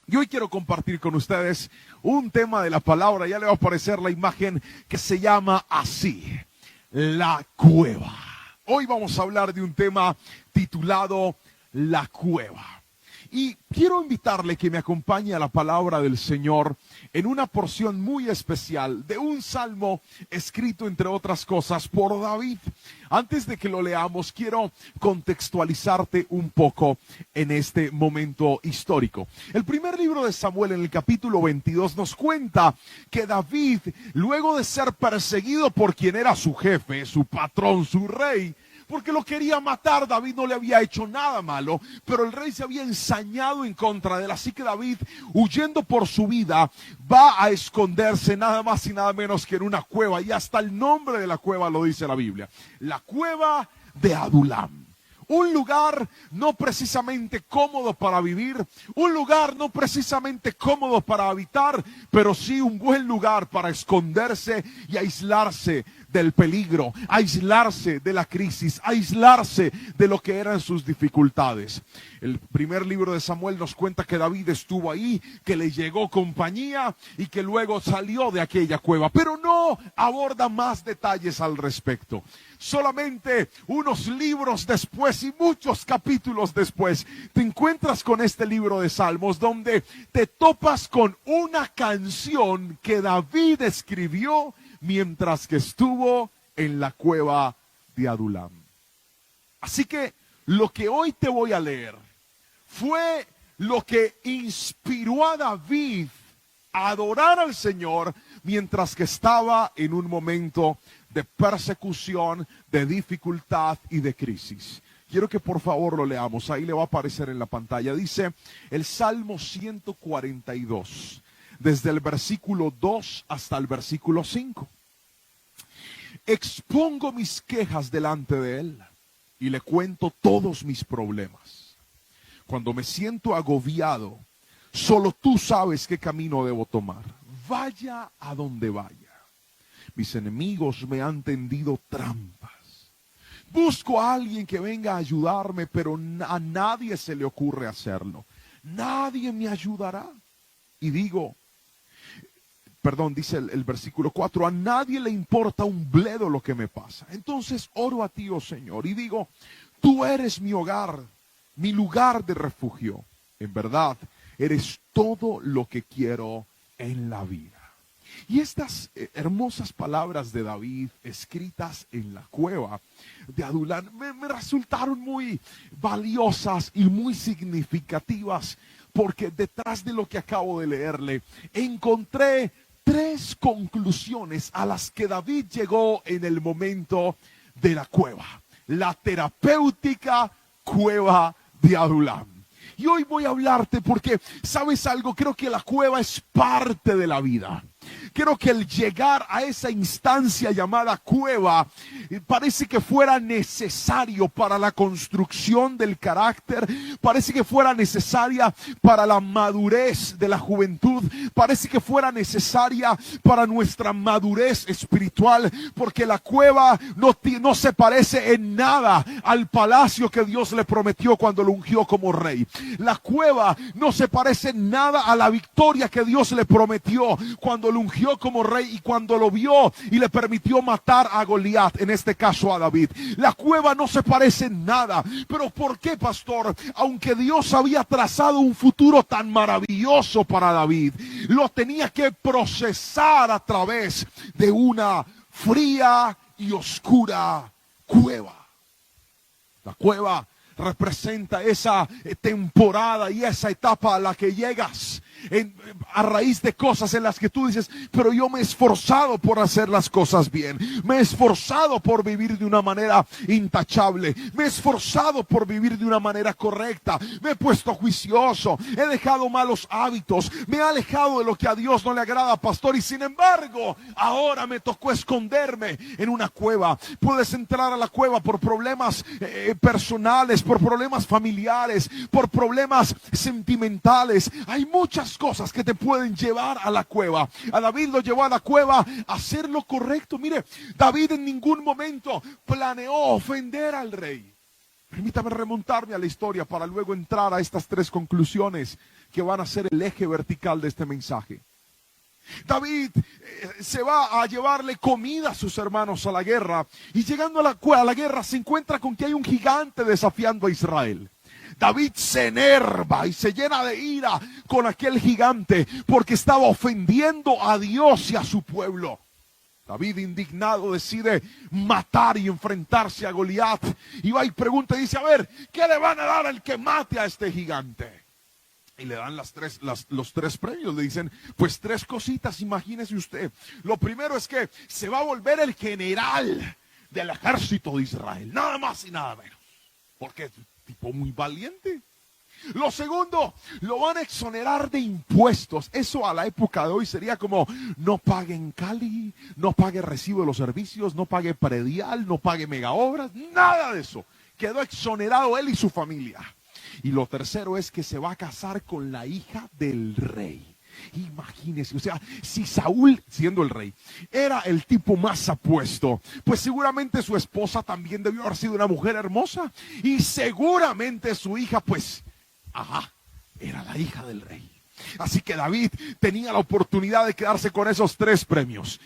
Y hoy quiero compartir con ustedes un tema de la palabra. Ya le va a aparecer la imagen que se llama así: la cueva. Hoy vamos a hablar de un tema titulado La cueva. Y quiero invitarle que me acompañe a la palabra del Señor en una porción muy especial de un salmo escrito, entre otras cosas, por David. Antes de que lo leamos, quiero contextualizarte un poco en este momento histórico. El primer libro de Samuel, en el capítulo 22, nos cuenta que David, luego de ser perseguido por quien era su jefe, su patrón, su rey, porque lo quería matar. David no le había hecho nada malo, pero el rey se había ensañado en contra de él. Así que David, huyendo por su vida, va a esconderse nada más y nada menos que en una cueva. Y hasta el nombre de la cueva lo dice la Biblia: la cueva de Adulam. Un lugar no precisamente cómodo para vivir, un lugar no precisamente cómodo para habitar, pero sí un buen lugar para esconderse y aislarse del peligro, aislarse de la crisis, aislarse de lo que eran sus dificultades. El primer libro de Samuel nos cuenta que David estuvo ahí, que le llegó compañía y que luego salió de aquella cueva, pero no aborda más detalles al respecto. Solamente unos libros después y muchos capítulos después te encuentras con este libro de Salmos, donde te topas con una canción que David escribió mientras que estuvo en la cueva de Adulam. Así que lo que hoy te voy a leer fue lo que inspiró a David a adorar al Señor mientras que estaba en un momento de persecución, de dificultad y de crisis. Quiero que por favor lo leamos. Ahí le va a aparecer en la pantalla. Dice el Salmo 142, desde el versículo 2 hasta el versículo 5. Expongo mis quejas delante de él y le cuento todos mis problemas. Cuando me siento agobiado, solo tú sabes qué camino debo tomar. Vaya a donde vaya, mis enemigos me han tendido trampas. Busco a alguien que venga a ayudarme, pero a nadie se le ocurre hacerlo. Nadie me ayudará. Y digo, dice el versículo 4, a nadie le importa un bledo lo que me pasa. Entonces oro a ti, oh Señor, y digo, tú eres mi hogar, mi lugar de refugio. En verdad, eres todo lo que quiero en la vida. Y estas hermosas palabras de David, escritas en la cueva de Adulam, me resultaron muy valiosas y muy significativas, porque detrás de lo que acabo de leerle, encontré tres conclusiones a las que David llegó en el momento de la cueva. La terapéutica cueva de Adulam. Y hoy voy a hablarte porque, ¿sabes algo? Creo que la cueva es parte de la vida. Creo que el llegar a esa instancia llamada cueva parece que fuera necesario para la construcción del carácter, parece que fuera necesaria para la madurez de la juventud, parece que fuera necesaria para nuestra madurez espiritual, porque la cueva no se parece en nada al palacio que Dios le prometió cuando lo ungió como rey. La cueva no se parece en nada a la victoria que Dios le prometió cuando lo ungió como rey y cuando lo vio y le permitió matar a Goliat, en este caso a David. La cueva no se parece en nada. ¿Pero por qué, pastor? Aunque Dios había trazado un futuro tan maravilloso para David, lo tenía que procesar a través de una fría y oscura cueva. La cueva representa esa temporada y esa etapa a la que llegas a raíz de cosas en las que tú dices, pero yo me he esforzado por hacer las cosas bien, me he esforzado por vivir de una manera intachable, me he esforzado por vivir de una manera correcta, me he puesto juicioso, he dejado malos hábitos, me he alejado de lo que a Dios no le agrada, pastor, y sin embargo ahora me tocó esconderme en una cueva. Puedes entrar a la cueva por problemas personales, por problemas familiares, por problemas sentimentales. Hay muchas cosas que te pueden llevar a la cueva. A David lo llevó a la cueva a hacer lo correcto. Mire, David en ningún momento planeó ofender al rey. Permítame remontarme a la historia para luego entrar a estas tres conclusiones que van a ser el eje vertical de este mensaje. David se va a llevarle comida a sus hermanos a la guerra, y llegando a la guerra se encuentra con que hay un gigante desafiando a Israel. David se enerva y se llena de ira con aquel gigante porque estaba ofendiendo a Dios y a su pueblo. David, indignado, decide matar y enfrentarse a Goliat, y va y pregunta y dice: a ver, ¿qué le van a dar al que mate a este gigante? Y le dan los tres premios. Le dicen, pues 3 cositas, imagínese usted. Lo primero es que se va a volver el general del ejército de Israel, nada más y nada menos, porque es un tipo muy valiente. Lo segundo, lo van a exonerar de impuestos. Eso a la época de hoy sería como: no pague en Cali, no pague recibo de los servicios, no pague predial, no pague megaobras, nada de eso. Quedó exonerado él y su familia. Y lo tercero es que se va a casar con la hija del rey. Imagínense, o sea, si Saúl, siendo el rey, era el tipo más apuesto, pues seguramente su esposa también debió haber sido una mujer hermosa. Y seguramente su hija, pues, era la hija del rey. Así que David tenía la oportunidad de quedarse con esos 3 premios: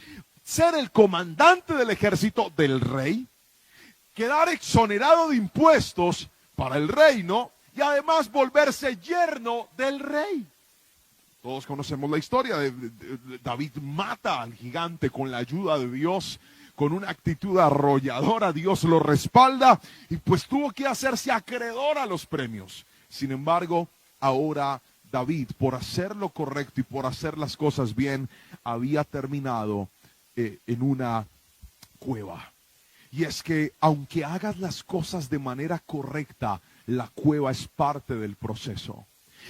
ser el comandante del ejército del rey, quedar exonerado de impuestos para el reino, y además volverse yerno del rey. Todos conocemos la historia de David mata al gigante con la ayuda de Dios, con una actitud arrolladora. Dios lo respalda y pues tuvo que hacerse acreedor a los premios. Sin embargo, ahora David, por hacer lo correcto y por hacer las cosas bien, había terminado en una cueva. Y es que aunque hagas las cosas de manera correcta, la cueva es parte del proceso.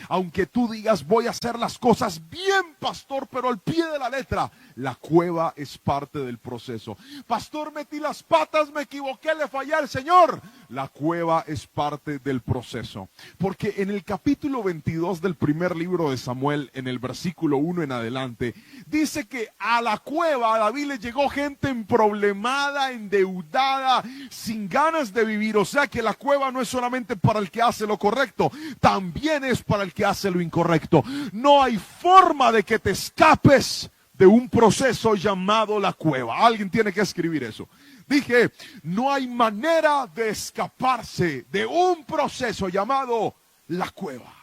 Aunque tú digas: voy a hacer las cosas bien, pastor, pero al pie de la letra, la cueva es parte del proceso. Pastor, metí las patas, me equivoqué, le fallé al Señor. La cueva es parte del proceso. Porque en el capítulo 22 del primer libro de Samuel, en el versículo 1 en adelante, dice que a la cueva a David le llegó gente emproblemada, endeudada, sin ganas de vivir. O sea que la cueva no es solamente para el que hace lo correcto, también es para el que hace lo incorrecto. No hay forma de que te escapes de un proceso llamado la cueva. Alguien tiene que escribir eso. Dije, no hay manera de escaparse de un proceso llamado la cueva.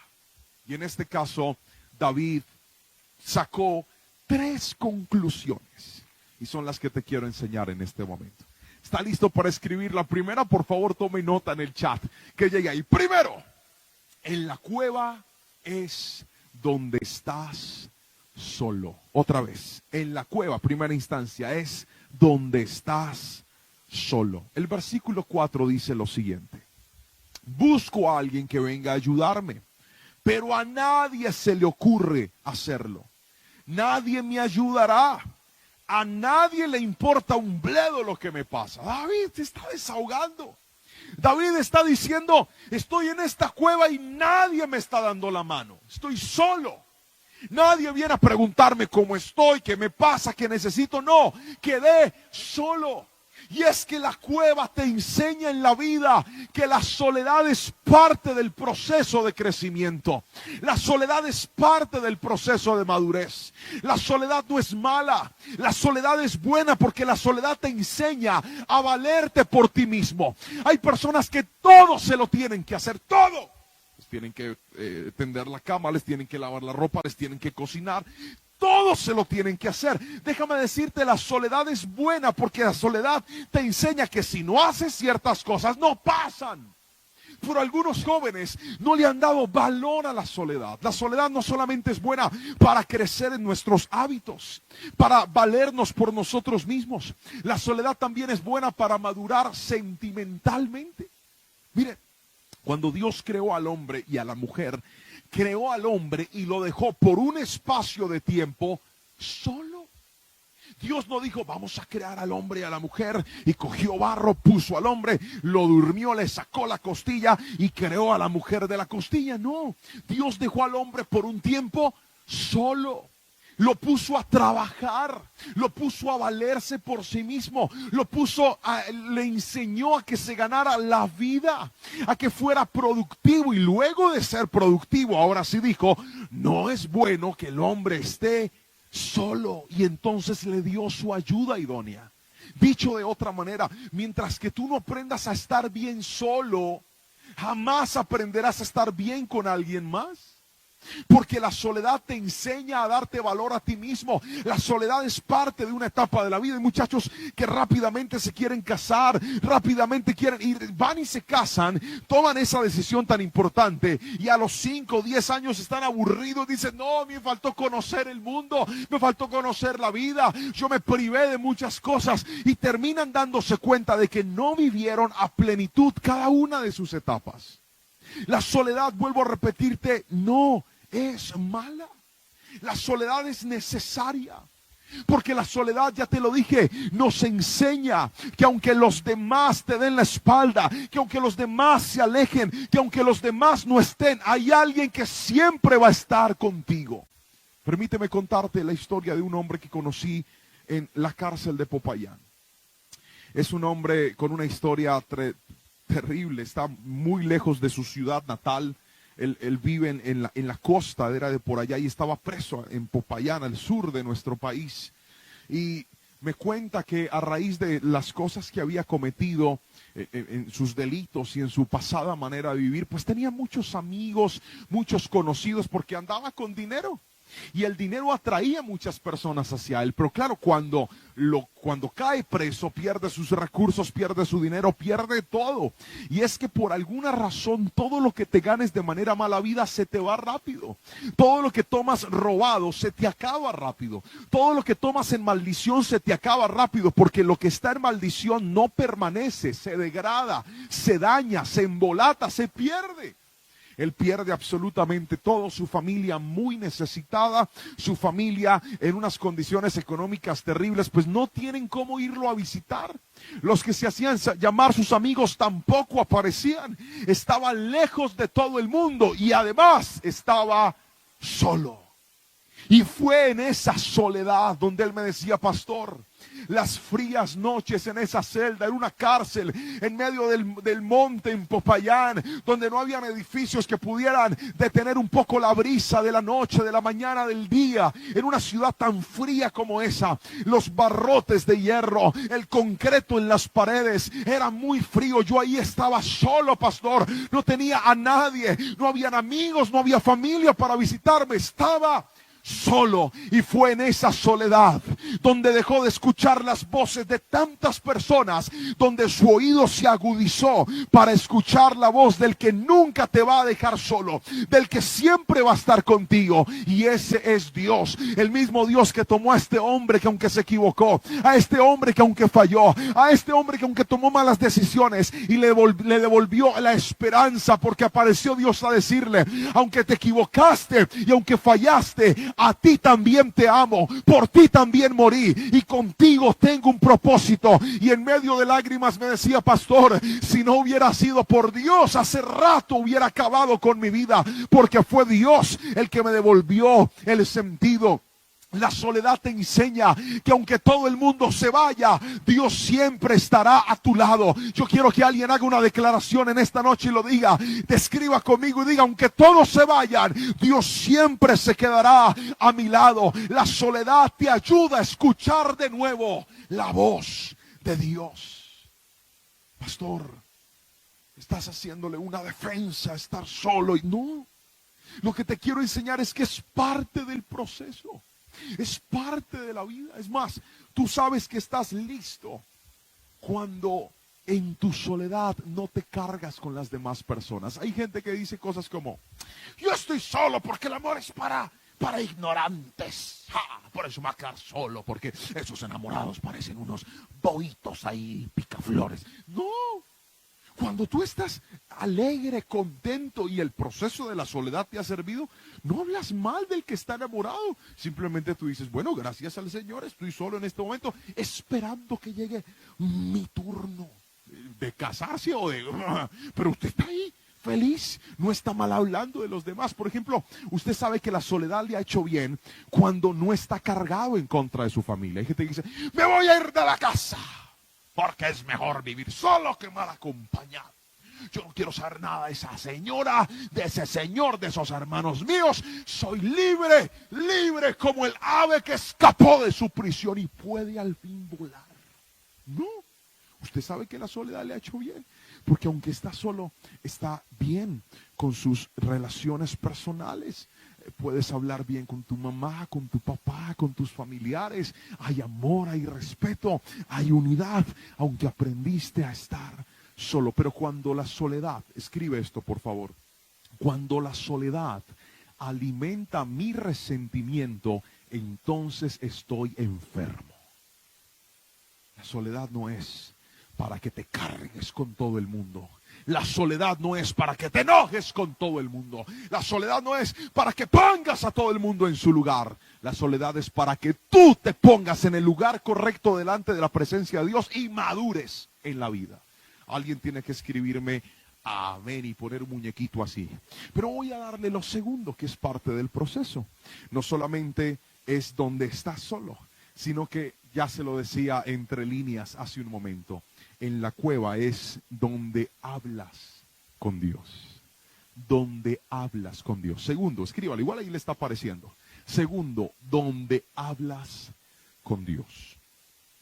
Y en este caso, David sacó 3 conclusiones, y son las que te quiero enseñar en este momento. ¿Está listo para escribir la primera? Por favor, tome nota en el chat que llegue ahí. Primero, en la cueva es donde estás solo. Otra vez, en la cueva, primera instancia, es donde estás solo. El versículo 4 dice lo siguiente: busco a alguien que venga a ayudarme, pero a nadie se le ocurre hacerlo. Nadie me ayudará. A nadie le importa un bledo lo que me pasa. David se está desahogando. David está diciendo: estoy en esta cueva y nadie me está dando la mano. Estoy solo. Nadie viene a preguntarme cómo estoy, qué me pasa, qué necesito. No, quedé solo. Y es que la cueva te enseña en la vida que la soledad es parte del proceso de crecimiento. La soledad es parte del proceso de madurez. La soledad no es mala. La soledad es buena porque la soledad te enseña a valerte por ti mismo. Hay personas que todo se lo tienen que hacer, todo. Les tienen que tender la cama, les tienen que lavar la ropa, les tienen que cocinar. Todos se lo tienen que hacer. Déjame decirte, la soledad es buena porque la soledad te enseña que si no haces ciertas cosas, no pasan. Pero algunos jóvenes no le han dado valor a la soledad. La soledad no solamente es buena para crecer en nuestros hábitos, para valernos por nosotros mismos. La soledad también es buena para madurar sentimentalmente. Mire, cuando Dios creó al hombre y a la mujer, creó al hombre y lo dejó por un espacio de tiempo solo. Dios no dijo: vamos a crear al hombre y a la mujer, y cogió barro, puso al hombre, lo durmió, le sacó la costilla y creó a la mujer de la costilla. No, Dios dejó al hombre por un tiempo solo. Lo puso a trabajar, lo puso a valerse por sí mismo, le enseñó a que se ganara la vida, a que fuera productivo, y luego de ser productivo, ahora sí dijo, no es bueno que el hombre esté solo, y entonces le dio su ayuda idónea. Dicho de otra manera, mientras que tú no aprendas a estar bien solo, jamás aprenderás a estar bien con alguien más. Porque la soledad te enseña a darte valor a ti mismo. La soledad es parte de una etapa de la vida. Hay muchachos que rápidamente se quieren casar, rápidamente quieren ir, van y se casan, toman esa decisión tan importante y a los 5 o 10 años están aburridos. Dicen, no, me faltó conocer el mundo, me faltó conocer la vida, yo me privé de muchas cosas, y terminan dándose cuenta de que no vivieron a plenitud cada una de sus etapas. La soledad, vuelvo a repetirte, no es mala. La soledad es necesaria. Porque la soledad, ya te lo dije, nos enseña que aunque los demás te den la espalda, que aunque los demás se alejen, que aunque los demás no estén, hay alguien que siempre va a estar contigo. Permíteme contarte la historia de un hombre que conocí en la cárcel de Popayán. Es un hombre con una historia terrible, está muy lejos de su ciudad natal. Él vive en la costa, era de por allá, y estaba preso en Popayán, al sur de nuestro país. Y me cuenta que a raíz de las cosas que había cometido, en sus delitos y en su pasada manera de vivir, pues tenía muchos amigos, muchos conocidos, porque andaba con dinero. Y el dinero atraía a muchas personas hacia él. Pero claro, cuando cae preso, pierde sus recursos, pierde su dinero, pierde todo. Y es que por alguna razón todo lo que te ganes de manera mala vida se te va rápido. Todo lo que tomas robado se te acaba rápido. Todo lo que tomas en maldición se te acaba rápido. Porque lo que está en maldición no permanece, se degrada, se daña, se embolata, se pierde. Él pierde absolutamente todo, su familia muy necesitada, su familia en unas condiciones económicas terribles, pues no tienen cómo irlo a visitar. Los que se hacían llamar sus amigos tampoco aparecían, estaban lejos de todo el mundo y además estaba solo. Y fue en esa soledad donde él me decía, pastor, las frías noches en esa celda, en una cárcel, en medio del monte en Popayán, donde no habían edificios que pudieran detener un poco la brisa de la noche, de la mañana, del día, en una ciudad tan fría como esa, los barrotes de hierro, el concreto en las paredes, era muy frío. Yo ahí estaba solo, pastor, no tenía a nadie, no habían amigos, no había familia para visitarme, estaba solo. Y fue en esa soledad donde dejó de escuchar las voces de tantas personas, donde su oído se agudizó para escuchar la voz del que nunca te va a dejar solo, del que siempre va a estar contigo. Y ese es Dios, el mismo Dios que tomó a este hombre que aunque se equivocó, a este hombre que aunque falló, a este hombre que aunque tomó malas decisiones, y le devolvió la esperanza, porque apareció Dios a decirle, aunque te equivocaste y aunque fallaste, a ti también te amo, por ti también morí y contigo tengo un propósito. Y en medio de lágrimas me decía, pastor, si no hubiera sido por Dios, hace rato hubiera acabado con mi vida, porque fue Dios el que me devolvió el sentido. La soledad te enseña que aunque todo el mundo se vaya, Dios siempre estará a tu lado. Yo quiero que alguien haga una declaración en esta noche y lo diga, te escriba conmigo y diga, aunque todos se vayan, Dios siempre se quedará a mi lado. La soledad te ayuda a escuchar de nuevo la voz de Dios. Pastor, estás haciéndole una defensa a estar solo. Y no, lo que te quiero enseñar es que es parte del proceso. Es parte de la vida. Es más, tú sabes que estás listo cuando en tu soledad no te cargas con las demás personas. Hay gente que dice cosas como, yo estoy solo porque el amor es para ignorantes. Por eso me voy a quedar solo, porque esos enamorados parecen unos boitos ahí, picaflores. No. Cuando tú estás alegre, contento y el proceso de la soledad te ha servido, no hablas mal del que está enamorado. Simplemente tú dices, bueno, gracias al Señor, estoy solo en este momento, esperando que llegue mi turno de casarse o de... Pero usted está ahí feliz, no está mal hablando de los demás. Por ejemplo, usted sabe que la soledad le ha hecho bien cuando no está cargado en contra de su familia. Hay gente que dice, me voy a ir de la casa porque es mejor vivir solo que mal acompañado. Yo no quiero saber nada de esa señora, de ese señor, de esos hermanos míos. Soy libre, libre como el ave que escapó de su prisión y puede al fin volar. No, usted sabe que la soledad le ha hecho bien, porque aunque está solo, está bien con sus relaciones personales. Puedes hablar bien con tu mamá, con tu papá, con tus familiares. Hay amor, hay respeto, hay unidad, aunque aprendiste a estar solo. Pero cuando la soledad, escribe esto por favor, cuando la soledad alimenta mi resentimiento, entonces estoy enfermo. La soledad no es para que te cargues con todo el mundo. La soledad no es para que te enojes con todo el mundo. La soledad no es para que pongas a todo el mundo en su lugar. La soledad es para que tú te pongas en el lugar correcto delante de la presencia de Dios y madures en la vida. Alguien tiene que escribirme amén y poner un muñequito así. Pero voy a darle lo segundo, que es parte del proceso. No solamente es donde estás solo, sino que ya se lo decía entre líneas hace un momento. En la cueva es donde hablas con Dios. Donde hablas con Dios. Segundo, escríbalo, igual ahí le está apareciendo. Segundo, donde hablas con Dios.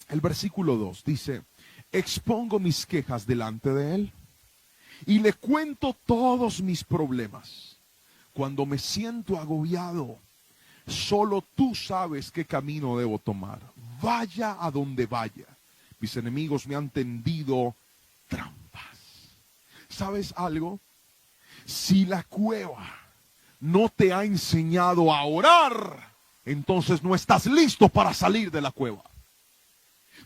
El versículo 2 dice, expongo mis quejas delante de Él y le cuento todos mis problemas. Cuando me siento agobiado, solo tú sabes qué camino debo tomar. Vaya a donde vaya. Mis enemigos me han tendido trampas. ¿Sabes algo? Si la cueva no te ha enseñado a orar, entonces no estás listo para salir de la cueva.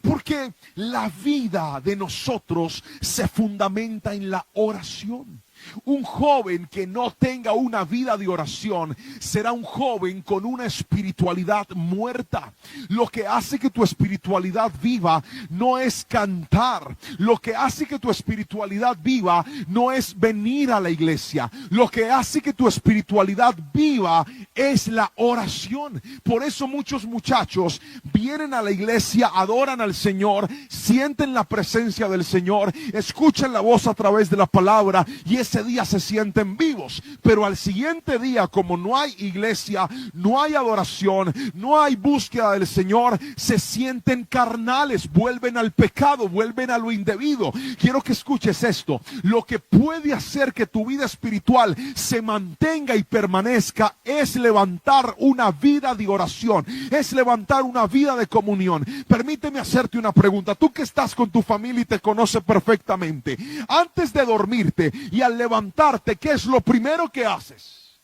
Porque la vida de nosotros se fundamenta en la oración. Un joven que no tenga una vida de oración será un joven con una espiritualidad muerta. Lo que hace que tu espiritualidad viva no es cantar. Lo que hace que tu espiritualidad viva no es venir a la iglesia. Lo que hace que tu espiritualidad viva es la oración. Por eso muchos muchachos vienen a la iglesia, adoran al Señor, sienten la presencia del Señor, escuchan la voz a través de la palabra y ese día se sienten vivos, pero al siguiente día, como no hay iglesia, no hay adoración, no hay búsqueda del Señor, se sienten carnales, vuelven al pecado, vuelven a lo indebido. Quiero que escuches esto: lo que puede hacer que tu vida espiritual se mantenga y permanezca es levantar una vida de oración, es levantar una vida de comunión. Permíteme hacerte una pregunta, tú que estás con tu familia y te conoce perfectamente, antes de dormirte y al levantarte, ¿qué es lo primero que haces?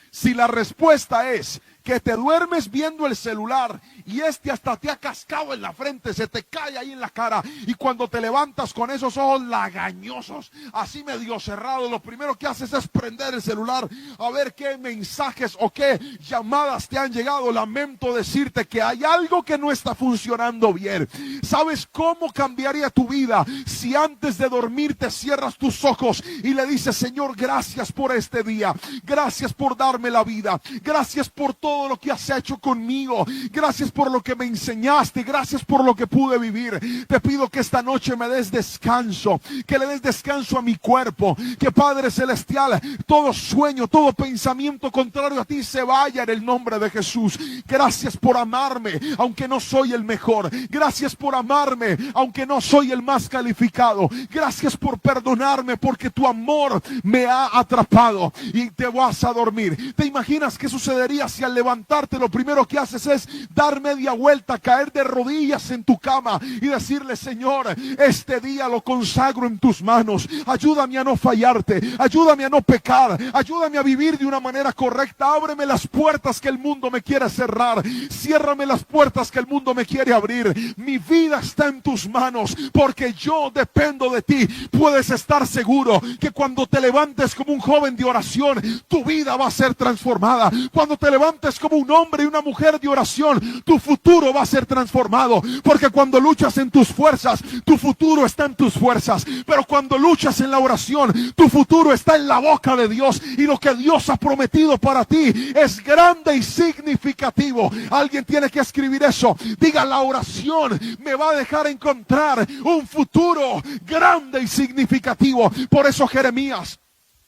Si la respuesta es que te duermes viendo el celular y hasta te ha cascado en la frente, se te cae ahí en la cara, y cuando te levantas con esos ojos lagañosos, así medio cerrados, lo primero que haces es prender el celular a ver qué mensajes o qué llamadas te han llegado. Lamento decirte que hay algo que no está funcionando bien. ¿Sabes cómo cambiaría tu vida si antes de dormir te cierras tus ojos y le dices: Señor, gracias por este día, gracias por darme la vida, gracias por todo lo que has hecho conmigo, gracias por lo que me enseñaste, gracias por lo que pude vivir? Te pido que esta noche me des descanso, que le des descanso a mi cuerpo, que Padre Celestial, todo sueño, todo pensamiento contrario a ti se vaya en el nombre de Jesús. Gracias por amarme aunque no soy el mejor, gracias por amarme aunque no soy el más calificado, gracias por perdonarme porque tu amor me ha atrapado. Y te vas a dormir. ¿Te imaginas qué sucedería si al levantarte lo primero que haces es dar media vuelta, caer de rodillas en tu cama y decirle: Señor, este día lo consagro en tus manos, ayúdame a no fallarte, ayúdame a no pecar, ayúdame a vivir de una manera correcta, ábreme las puertas que el mundo me quiere cerrar, ciérrame las puertas que el mundo me quiere abrir, mi vida está en tus manos porque yo dependo de ti? Puedes estar seguro que cuando te levantes como un joven de oración, tu vida va a ser transformada. Cuando te levantes vives como un hombre y una mujer de oración, tu futuro va a ser transformado. Porque cuando luchas en tus fuerzas, tu futuro está en tus fuerzas. Pero cuando luchas en la oración, tu futuro está en la boca de Dios. Y lo que Dios ha prometido para ti es grande y significativo. Alguien tiene que escribir eso. Diga, la oración me va a dejar encontrar un futuro grande y significativo. Por eso Jeremías,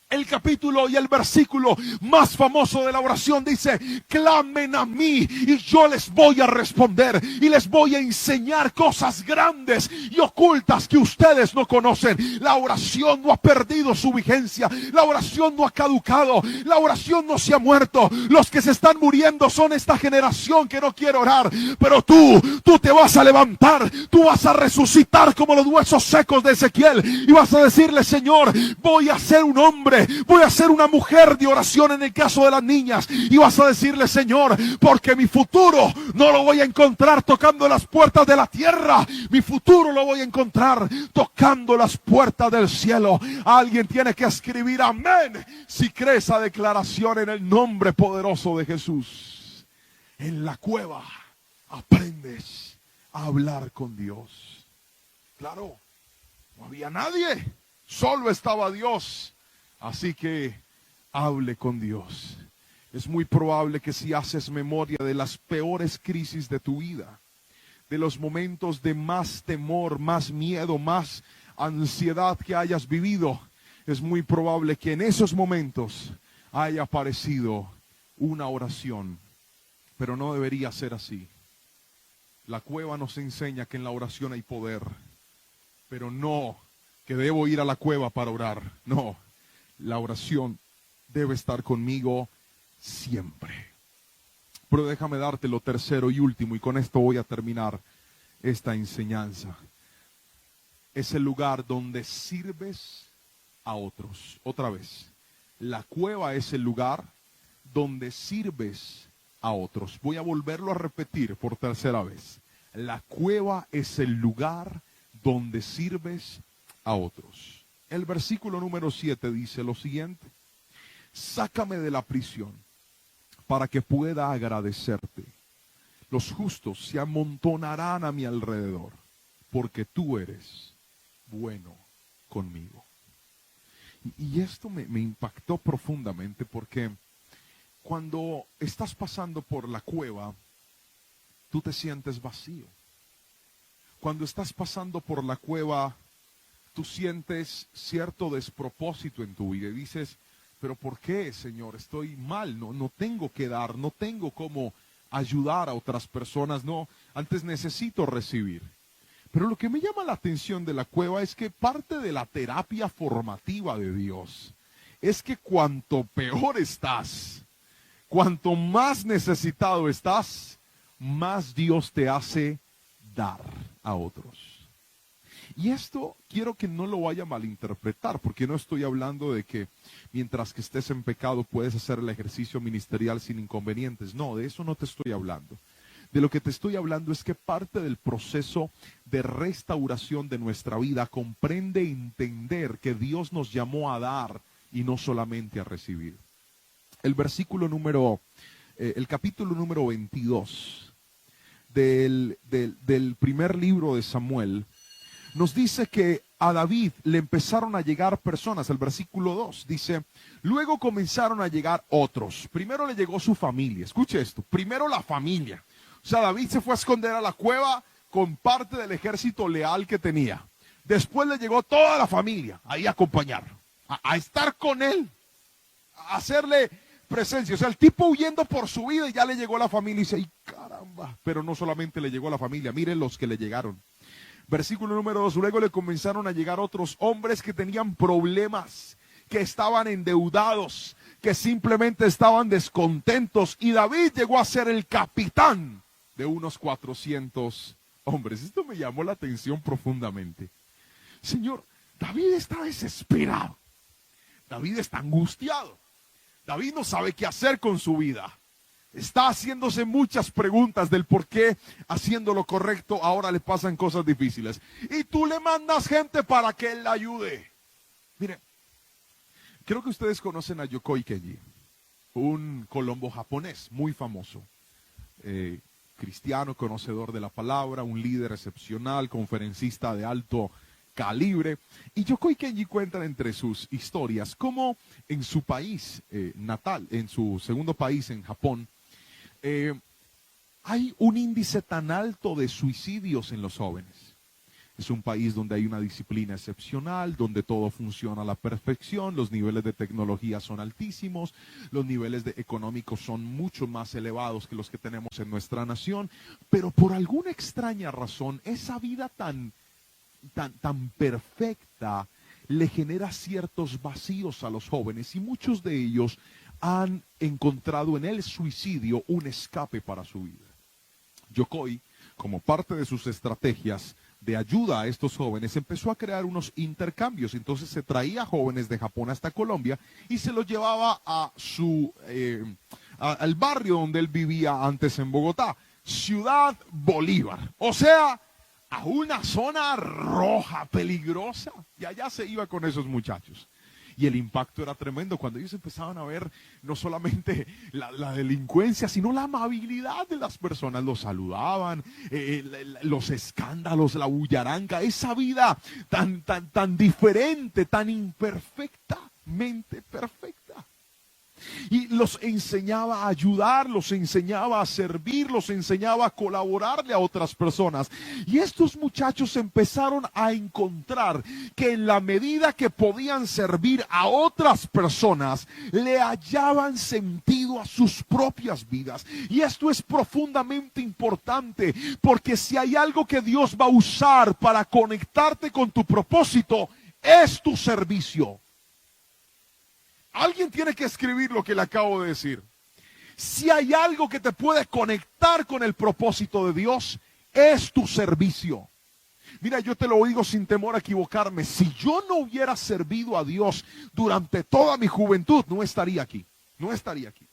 el capítulo y el versículo más famoso de la oración dice: clamen a mí y yo les voy a responder y les voy a enseñar cosas grandes y ocultas que ustedes no conocen. La oración no ha perdido su vigencia, la oración no ha caducado, la oración no se ha muerto. Los que se están muriendo son esta generación que no quiere orar, pero tú te vas a levantar, tú vas a resucitar como los huesos secos de Ezequiel y vas a decirle: Señor, voy a ser un hombre, voy a ser una mujer de oración en el caso de las niñas. Y vas a decirle: Señor, porque mi futuro no lo voy a encontrar tocando las puertas de la tierra, mi futuro lo voy a encontrar tocando las puertas del cielo. Alguien tiene que escribir amén si cree esa declaración en el nombre poderoso de Jesús. En la cueva aprendes a hablar con Dios. Claro, no había nadie, solo estaba Dios. Así que hable con Dios. Es muy probable que si haces memoria de las peores crisis de tu vida, de los momentos de más temor, más miedo, más ansiedad que hayas vivido, es muy probable que en esos momentos haya aparecido una oración. Pero no debería ser así. La cueva nos enseña que en la oración hay poder, pero no que debo ir a la cueva para orar. No. La oración debe estar conmigo siempre. Pero déjame darte lo tercero y último, y con esto voy a terminar esta enseñanza. Es el lugar donde sirves a otros. Otra vez, la cueva es el lugar donde sirves a otros. Voy a volverlo a repetir por tercera vez. La cueva es el lugar donde sirves a otros. El versículo número 7 dice lo siguiente: sácame de la prisión para que pueda agradecerte. Los justos se amontonarán a mi alrededor, porque tú eres bueno conmigo. Y esto me impactó profundamente, porque cuando estás pasando por la cueva, tú te sientes vacío. Cuando estás pasando por la cueva, tú sientes cierto despropósito en tu vida y dices: pero ¿por qué, Señor? Estoy mal, no tengo que dar, no tengo cómo ayudar a otras personas, no, antes necesito recibir. Pero lo que me llama la atención de la cueva es que parte de la terapia formativa de Dios es que cuanto peor estás, cuanto más necesitado estás, más Dios te hace dar a otros. Y esto quiero que no lo vaya a malinterpretar, porque no estoy hablando de que mientras que estés en pecado puedes hacer el ejercicio ministerial sin inconvenientes. No, de eso no te estoy hablando. De lo que te estoy hablando es que parte del proceso de restauración de nuestra vida comprende entender que Dios nos llamó a dar y no solamente a recibir. El capítulo número 22 del primer libro de Samuel nos dice que a David le empezaron a llegar personas. El versículo 2 dice: luego comenzaron a llegar otros. Primero le llegó su familia. Escuche esto, primero la familia. O sea, David se fue a esconder a la cueva con parte del ejército leal que tenía. Después le llegó toda la familia ahí a acompañarlo, a estar con él, a hacerle presencia. O sea, el tipo huyendo por su vida y ya le llegó la familia y dice: ¡ay, caramba! Pero no solamente le llegó la familia, miren los que le llegaron. Versículo número 2, luego le comenzaron a llegar otros hombres que tenían problemas, que estaban endeudados, que simplemente estaban descontentos. Y David llegó a ser el capitán de unos 400 hombres. Esto me llamó la atención profundamente. Señor, David está desesperado. David está angustiado. David no sabe qué hacer con su vida. Está haciéndose muchas preguntas del por qué, haciendo lo correcto, ahora le pasan cosas difíciles. Y tú le mandas gente para que él la ayude. Mire, creo que ustedes conocen a Yokoi Kenji. un colombo japonés muy famoso, cristiano, conocedor de la palabra, un líder excepcional, conferencista de alto calibre. Y Yokoi Kenji cuenta entre sus historias cómo en su país natal, en su segundo país, en Japón, hay un índice tan alto de suicidios en los jóvenes. Es un país donde hay una disciplina excepcional, donde todo funciona a la perfección, los niveles de tecnología son altísimos, los niveles económicos son mucho más elevados que los que tenemos en nuestra nación, pero por alguna extraña razón, esa vida tan perfecta le genera ciertos vacíos a los jóvenes y muchos de ellos han encontrado en el suicidio un escape para su vida. Yokoi, como parte de sus estrategias de ayuda a estos jóvenes, empezó a crear unos intercambios. Entonces se traía jóvenes de Japón hasta Colombia y se los llevaba a al barrio donde él vivía antes en Bogotá, Ciudad Bolívar. O sea, a una zona roja, peligrosa. Y allá se iba con esos muchachos. Y el impacto era tremendo cuando ellos empezaban a ver no solamente la delincuencia, sino la amabilidad de las personas. Los saludaban, los escándalos, la bullaranga, esa vida tan diferente, tan imperfectamente perfecta. Y los enseñaba a ayudar, los enseñaba a servir, los enseñaba a colaborarle a otras personas. Y estos muchachos empezaron a encontrar que en la medida que podían servir a otras personas, le hallaban sentido a sus propias vidas. Y esto es profundamente importante, porque si hay algo que Dios va a usar para conectarte con tu propósito, es tu servicio. Alguien tiene que escribir lo que le acabo de decir. Si hay algo que te puede conectar con el propósito de Dios, es tu servicio. Mira, yo te lo digo sin temor a equivocarme. Si yo no hubiera servido a Dios durante toda mi juventud, no estaría aquí. No estaría aquí.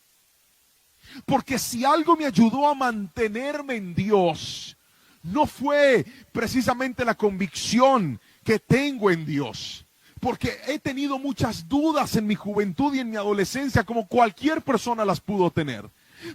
Porque si algo me ayudó a mantenerme en Dios, no fue precisamente la convicción que tengo en Dios. Porque he tenido muchas dudas en mi juventud y en mi adolescencia, como cualquier persona las pudo tener.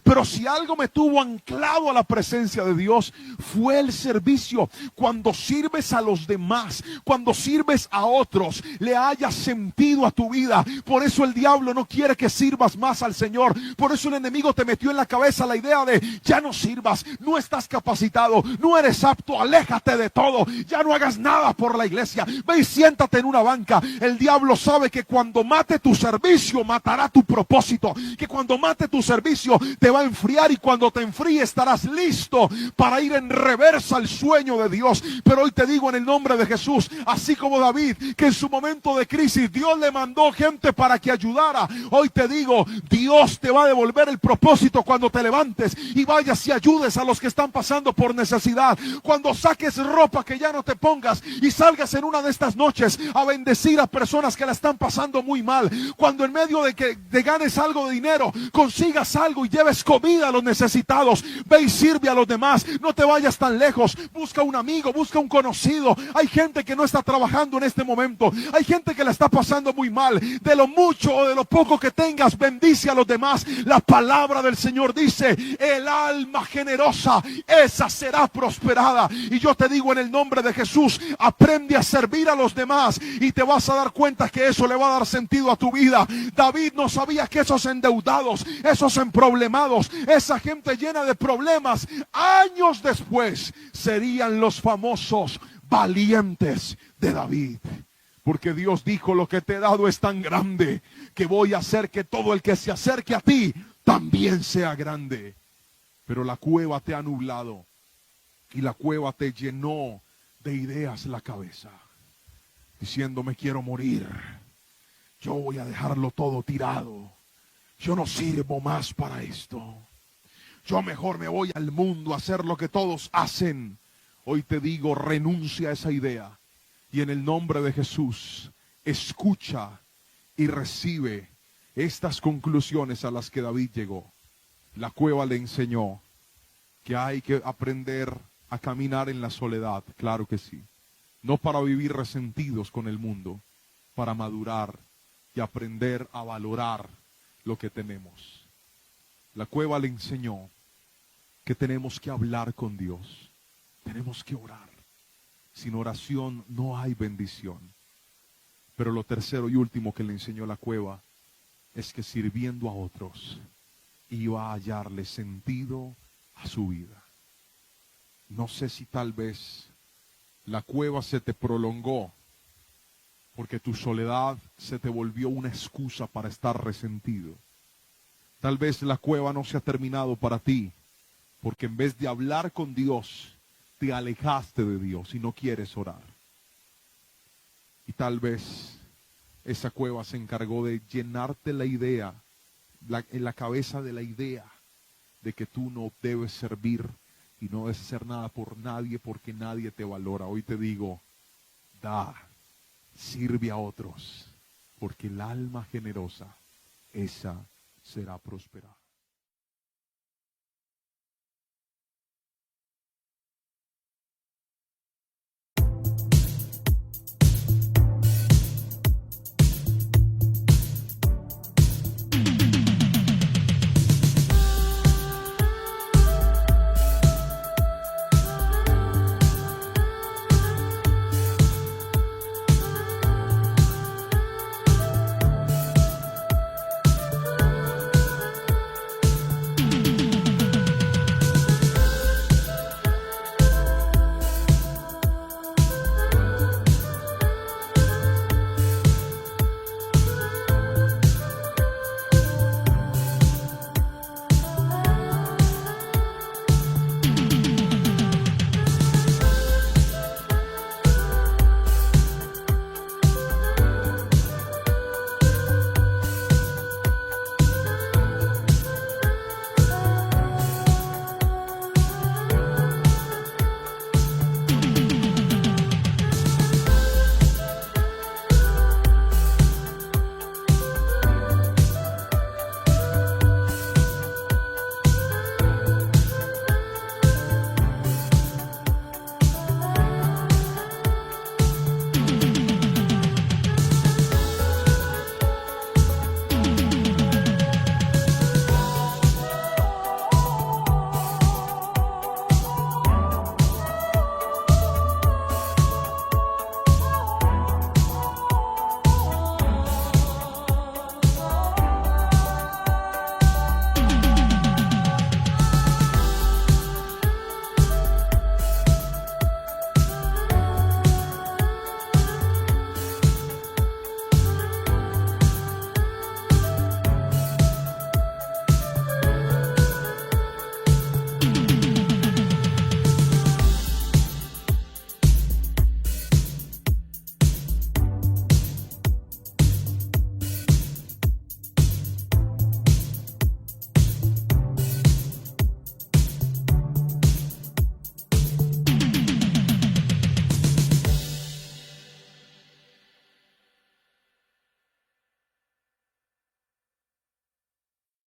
Pero si algo me tuvo anclado a la presencia de Dios, fue el servicio. Cuando sirves a los demás, cuando sirves a otros, le hayas sentido a tu vida. Por eso el diablo no quiere que sirvas más al Señor. Por eso el enemigo te metió en la cabeza la idea de: ya no sirvas, no estás capacitado, no eres apto, aléjate de todo, ya no hagas nada por la iglesia, ve y siéntate en una banca. El diablo sabe que cuando mate tu servicio, matará tu propósito. Que cuando mate tu servicio, te va a enfriar, y cuando te enfríe estarás listo para ir en reversa al sueño de Dios. Pero hoy te digo en el nombre de Jesús, así como David, que en su momento de crisis Dios le mandó gente para que ayudara, hoy te digo, Dios te va a devolver el propósito cuando te levantes y vayas y ayudes a los que están pasando por necesidad. Cuando saques ropa que ya no te pongas y salgas en una de estas noches a bendecir a personas que la están pasando muy mal. Cuando en medio de que te ganes algo de dinero, consigas algo y lleves comida a los necesitados. Ve y sirve a los demás. No te vayas tan lejos. Busca un amigo, busca un conocido. Hay gente que no está trabajando en este momento. Hay gente que la está pasando muy mal. De lo mucho o de lo poco que tengas, bendice a los demás. La palabra del Señor dice: el alma generosa, esa será prosperada. Y yo te digo en el nombre de Jesús, aprende a servir a los demás y te vas a dar cuenta que eso le va a dar sentido a tu vida. David no sabía que esos endeudados, esos emproblemados, esa gente llena de problemas, años después serían los famosos valientes de David. Porque Dios dijo: lo que te he dado es tan grande que voy a hacer que todo el que se acerque a ti también sea grande. Pero la cueva te ha nublado y la cueva te llenó de ideas la cabeza, diciendo: me quiero morir, yo voy a dejarlo todo tirado, yo no sirvo más para esto, yo mejor me voy al mundo a hacer lo que todos hacen. Hoy te digo: renuncia a esa idea y en el nombre de Jesús escucha y recibe estas conclusiones a las que David llegó. La cueva le enseñó que hay que aprender a caminar en la soledad, claro que sí, no para vivir resentidos con el mundo, para madurar y aprender a valorar lo que tenemos. La cueva le enseñó que tenemos que hablar con Dios. Tenemos que orar. Sin oración no hay bendición. Pero lo tercero y último que le enseñó la cueva es que sirviendo a otros iba a hallarle sentido a su vida. No sé si tal vez la cueva se te prolongó porque tu soledad se te volvió una excusa para estar resentido. Tal vez la cueva no se ha terminado para ti porque en vez de hablar con Dios, te alejaste de Dios y no quieres orar. Y tal vez esa cueva se encargó de llenarte la idea, en la cabeza de la idea de que tú no debes servir y no debes hacer nada por nadie porque nadie te valora. Hoy te digo, da, sirve a otros, porque el alma generosa, esa será prosperada.